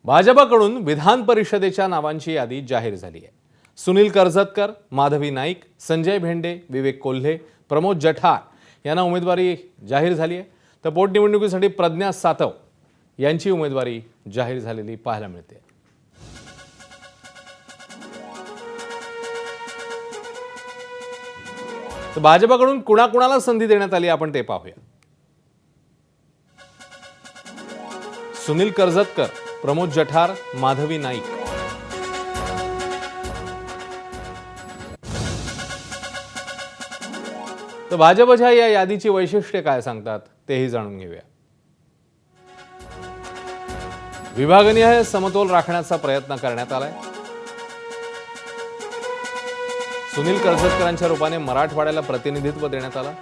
भाजपकडून विधान परिषदेच्या नावांची यादी जाहीर झाली आहे। सुनील कर्जतकर, माधवी नाईक, संजय भेंडे, विवेक कोल्हे, प्रमोद जठार यांना उमेदवारी जाहीर झाली आहे। तर पोटनिवडणुकीसाठी प्रज्ञा सातव यांची उमेदवारी जाहीर झालेली पाहायला मिळते। तर भाजपकडून कुणाकुणाला संधी देण्यात आली आपण ते पाहूया। सुनील कर्जतकर, प्रमोद जठार, माधवी नाईक। तर भाजपच्या या यादीची वैशिष्ट्ये काय सांगतात तेही जाणून घेऊया। विभागनीय समतोल राखण्याचा प्रयत्न करण्यात आलाय। सुनील कर्जतकरांच्या रूपाने मराठवाड्याला प्रतिनिधित्व देण्यात आलं।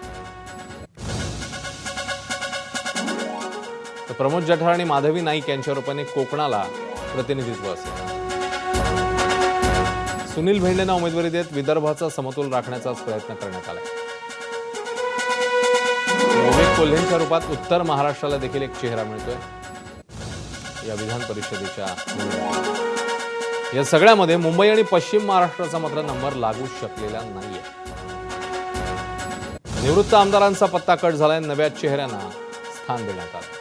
तर प्रमोद जठार आणि माधवी नाईक यांच्या रूपाने कोकणाला प्रतिनिधित्व असेल। सुनील भेंडेंना उमेदवारी देत विदर्भाचा समतोल राखण्याचाच प्रयत्न करण्यात आलाय। विवेक कोल्हेंच्या रूपात उत्तर महाराष्ट्राला देखील एक चेहरा मिळतोय या विधान परिषदेच्या निवडणुकीत। या सगळ्यामध्ये मुंबई आणि पश्चिम महाराष्ट्राचा मात्र नंबर लागू शकलेला नाहीये। निवृत्त आमदारांचा पत्ता कट झालाय, नव्या चेहऱ्यांना स्थान देण्यात आलं।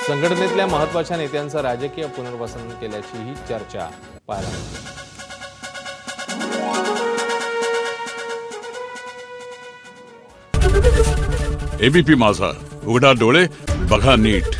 संघटनेतल्या महत्त्वाच्या नेत्यांचं राजकीय पुनर्वसन केल्याची ही चर्चा पाहायला मिळते। एबीपी माझा, उघडा डोळे बघा नीट।